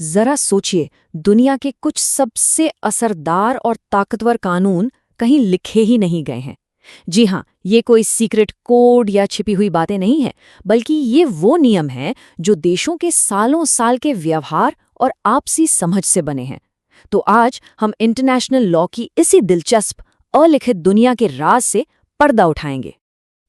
जरा सोचिए, दुनिया के कुछ सबसे असरदार और ताकतवर कानून कहीं लिखे ही नहीं गए हैं। जी हाँ, ये कोई सीक्रेट कोड या छिपी हुई बातें नहीं है, बल्कि ये वो नियम हैं जो देशों के सालों साल के व्यवहार और आपसी समझ से बने हैं। तो आज हम इंटरनेशनल लॉ की इसी दिलचस्प अलिखित दुनिया के राज से पर्दा उठाएंगे।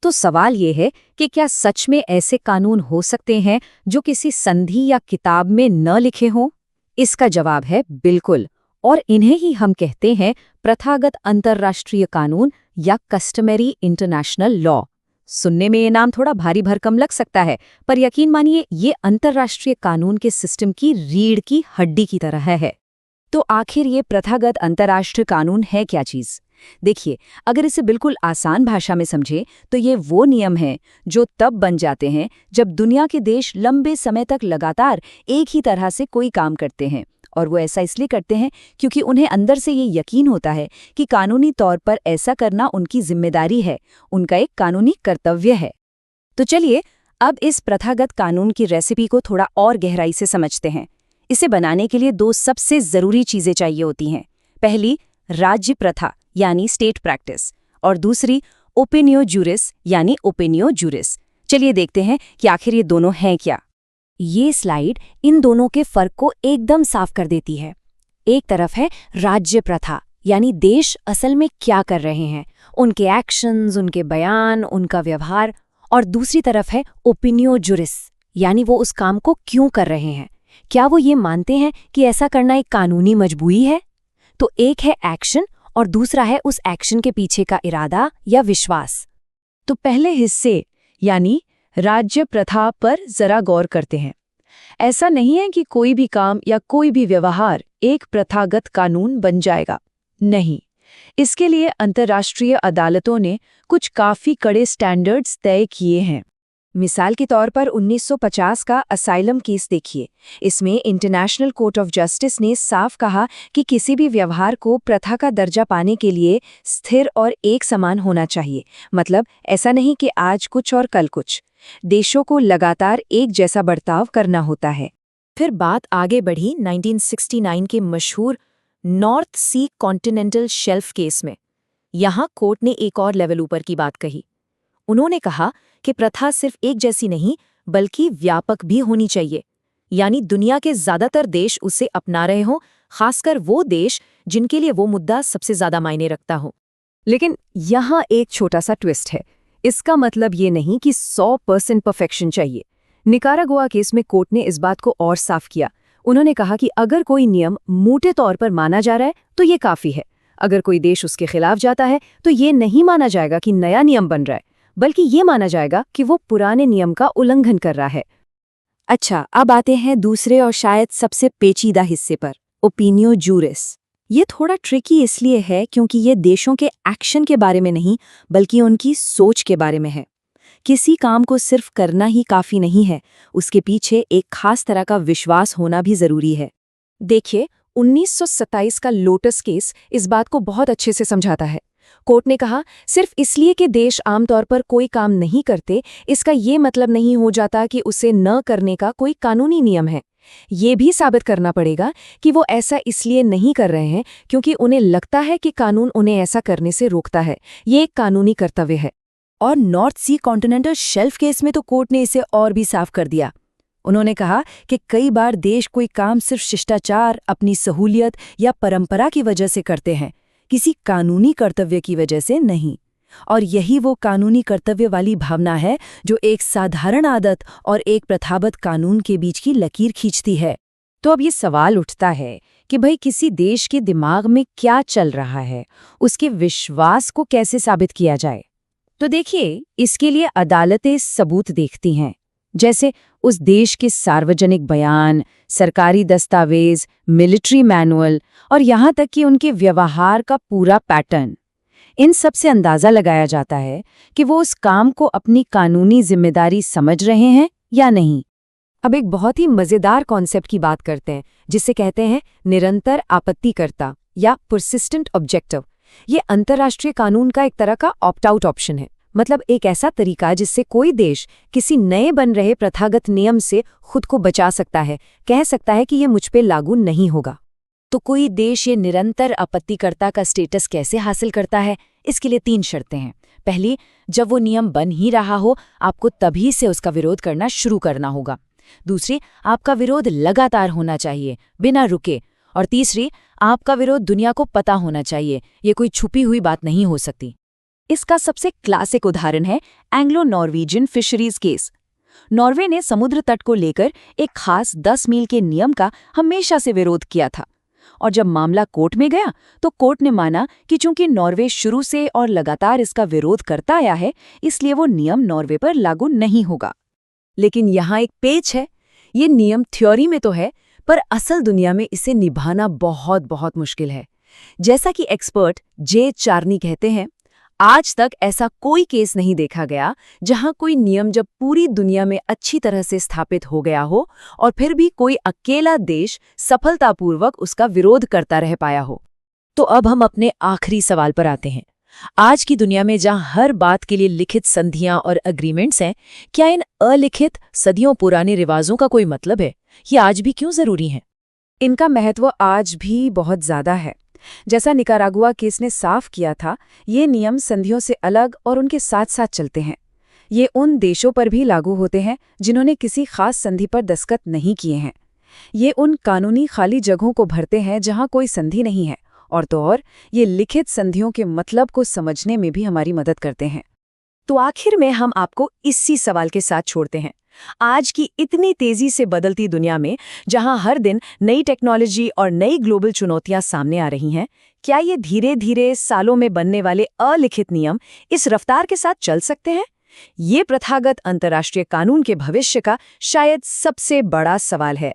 तो सवाल ये है कि क्या सच में ऐसे कानून हो सकते हैं जो किसी संधि या किताब में न लिखे हों? इसका जवाब है बिल्कुल, और इन्हें ही हम कहते हैं प्रथागत अंतर्राष्ट्रीय कानून या कस्टमरी इंटरनेशनल लॉ। सुनने में ये नाम थोड़ा भारी भरकम लग सकता है, पर यकीन मानिए ये अंतर्राष्ट्रीय कानून के सिस्टम की रीढ़ की हड्डी की तरह है। तो आखिर ये प्रथागत अंतर्राष्ट्रीय कानून है क्या चीज़? देखिए, अगर इसे बिल्कुल आसान भाषा में समझे तो ये वो नियम हैं जो तब बन जाते हैं जब दुनिया के देश लंबे समय तक लगातार एक ही तरह से कोई काम करते हैं, और वो ऐसा इसलिए करते हैं क्योंकि उन्हें अंदर से ये यकीन होता है कि कानूनी तौर पर ऐसा करना उनकी जिम्मेदारी है, उनका एक कानूनी कर्तव्य है। तो चलिए अब इस प्रथागत कानून की रेसिपी को थोड़ा और गहराई से समझते हैं। इसे बनाने के लिए दो सबसे ज़रूरी चीज़ें चाहिए होती हैं। पहली, राज्य प्रथा यानी स्टेट प्रैक्टिस, और दूसरी ओपिनियो जूरिस यानी ओपिनियो जूरिस। चलिए देखते हैं कि आखिर ये दोनों हैं क्या। ये स्लाइड इन दोनों के फर्क को एकदम साफ कर देती है। एक तरफ है राज्य प्रथा, यानी देश असल में क्या कर रहे हैं, उनके एक्शंस, उनके बयान, उनका व्यवहार, और दूसरी तरफ है ओपिनियो जूरिस, यानी वो उस काम को क्यों कर रहे हैं, क्या वो ये मानते हैं कि ऐसा करना एक कानूनी मजबूरी है। तो एक है एक्शन और दूसरा है उस एक्शन के पीछे का इरादा या विश्वास। तो पहले हिस्से यानी राज्य प्रथा पर जरा गौर करते हैं। ऐसा नहीं है कि कोई भी काम या कोई भी व्यवहार एक प्रथागत कानून बन जाएगा। नहीं, इसके लिए अंतर्राष्ट्रीय अदालतों ने कुछ काफी कड़े स्टैंडर्ड्स तय किए हैं। मिसाल के तौर पर 1950 का असाइलम केस देखिए। इसमें इंटरनेशनल कोर्ट ऑफ जस्टिस ने साफ कहा कि किसी भी व्यवहार को प्रथा का दर्जा पाने के लिए स्थिर और एक समान होना चाहिए। मतलब ऐसा नहीं कि आज कुछ और कल कुछ। देशों को लगातार एक जैसा बर्ताव करना होता है। फिर बात आगे बढ़ी 1969 के मशहूर नॉर्थ सी कॉन्टिनेंटल शेल्फ केस में। यहाँ कोर्ट ने एक और लेवल ऊपर की बात कही। उन्होंने कहा कि प्रथा सिर्फ एक जैसी नहीं बल्कि व्यापक भी होनी चाहिए, यानी दुनिया के ज्यादातर देश उसे अपना रहे हों, खासकर वो देश जिनके लिए वो मुद्दा सबसे ज्यादा मायने रखता हो। लेकिन यहाँ एक छोटा सा ट्विस्ट है। इसका मतलब ये नहीं कि 100% परफेक्शन चाहिए। निकारागुआ केस में कोर्ट ने इस बात को और साफ किया। उन्होंने कहा कि अगर कोई नियम मोटे तौर पर माना जा रहा है तो ये काफी है। अगर कोई देश उसके खिलाफ जाता है तो ये नहीं माना जाएगा कि नया नियम बन रहा है, बल्कि ये माना जाएगा कि वो पुराने नियम का उल्लंघन कर रहा है। अच्छा, अब आते हैं दूसरे और शायद सबसे पेचीदा हिस्से पर, ओपिनियो जूरिस। ये थोड़ा ट्रिकी इसलिए है क्योंकि ये देशों के एक्शन के बारे में नहीं बल्कि उनकी सोच के बारे में है। किसी काम को सिर्फ करना ही काफी नहीं है, उसके पीछे एक खास तरह का विश्वास होना भी जरूरी है। देखिए, 1927 का लोटस केस इस बात को बहुत अच्छे से समझाता है। कोर्ट ने कहा, सिर्फ इसलिए कि देश आमतौर पर कोई काम नहीं करते, इसका ये मतलब नहीं हो जाता कि उसे न करने का कोई कानूनी नियम है। ये भी साबित करना पड़ेगा कि वो ऐसा इसलिए नहीं कर रहे हैं क्योंकि उन्हें लगता है कि कानून उन्हें ऐसा करने से रोकता है। ये एक कानूनी कर्तव्य है। और नॉर्थ सी कॉन्टिनेंटल शेल्फ केस में तो कोर्ट ने इसे और भी साफ कर दिया। उन्होंने कहा कि कई बार देश कोई काम सिर्फ शिष्टाचार, अपनी सहूलियत या परंपरा की वजह से करते हैं, किसी कानूनी कर्तव्य की वजह से नहीं। और यही वो कानूनी कर्तव्य वाली भावना है जो एक साधारण आदत और एक प्रथागत कानून के बीच की लकीर खींचती है। तो अब ये सवाल उठता है कि भाई किसी देश के दिमाग में क्या चल रहा है, उसके विश्वास को कैसे साबित किया जाए। तो देखिए, इसके लिए अदालतें सबूत देखती हैं, जैसे उस देश के सार्वजनिक बयान, सरकारी दस्तावेज, मिलिट्री मैनुअल और यहाँ तक कि उनके व्यवहार का पूरा पैटर्न। इन सब से अंदाजा लगाया जाता है कि वो उस काम को अपनी कानूनी जिम्मेदारी समझ रहे हैं या नहीं। अब एक बहुत ही मजेदार कॉन्सेप्ट की बात करते हैं जिसे कहते हैं निरंतर आपत्तिकर्ता या परसिस्टेंट ऑब्जेक्टिव। ये अंतर्राष्ट्रीय कानून का एक तरह का ऑप्ट आउट ऑप्शन है। मतलब एक ऐसा तरीका जिससे कोई देश किसी नए बन रहे प्रथागत नियम से खुद को बचा सकता है, कह सकता है कि ये मुझ पे लागू नहीं होगा। तो कोई देश ये निरंतर आपत्तिकर्ता का स्टेटस कैसे हासिल करता है? इसके लिए 3 शर्तें हैं। पहली, जब वो नियम बन ही रहा हो, आपको तभी से उसका विरोध करना शुरू करना होगा। दूसरी, आपका विरोध लगातार होना चाहिए, बिना रुके। और तीसरी, आपका विरोध दुनिया को पता होना चाहिए, ये कोई छुपी हुई बात नहीं हो सकती। इसका सबसे क्लासिक उदाहरण है Anglo Norwegian fisheries case. Norway ने समुद्र तट को लेकर एक खास 10 मील के नियम का हमेशा से विरोध किया था, और जब मामला कोर्ट में गया तो कोर्ट ने माना कि चूंकि नॉर्वे शुरू से और लगातार इसका विरोध करता आया है, इसलिए वो नियम नॉर्वे पर लागू नहीं होगा। लेकिन यहाँ एक पेच है, ये नियम थ्योरी में तो है, पर असल दुनिया में इसे निभाना बहुत बहुत मुश्किल है। जैसा कि एक्सपर्ट जे चार्नी कहते हैं, आज तक ऐसा कोई केस नहीं देखा गया जहां कोई नियम जब पूरी दुनिया में अच्छी तरह से स्थापित हो गया हो और फिर भी कोई अकेला देश सफलतापूर्वक उसका विरोध करता रह पाया हो। तो अब हम अपने आखिरी सवाल पर आते हैं। आज की दुनिया में जहां हर बात के लिए लिखित संधियां और एग्रीमेंट्स हैं, क्या इन अलिखित सदियों पुराने रिवाजों का कोई मतलब है? ये आज भी क्यों जरूरी हैं? इनका महत्व आज भी बहुत ज्यादा है। जैसा निकारागुआ केस ने साफ किया था, ये नियम संधियों से अलग और उनके साथ साथ चलते हैं। ये उन देशों पर भी लागू होते हैं जिन्होंने किसी खास संधि पर दस्तखत नहीं किए हैं। ये उन कानूनी खाली जगहों को भरते हैं जहां कोई संधि नहीं है, और तो और ये लिखित संधियों के मतलब को समझने में भी हमारी मदद करते हैं। तो आखिर में हम आपको इसी सवाल के साथ छोड़ते हैं। आज की इतनी तेजी से बदलती दुनिया में, जहां हर दिन नई टेक्नोलॉजी और नई ग्लोबल चुनौतियां सामने आ रही हैं, क्या ये धीरे धीरे सालों में बनने वाले अलिखित नियम इस रफ्तार के साथ चल सकते हैं? ये प्रथागत अंतर्राष्ट्रीय कानून के भविष्य का शायद सबसे बड़ा सवाल है।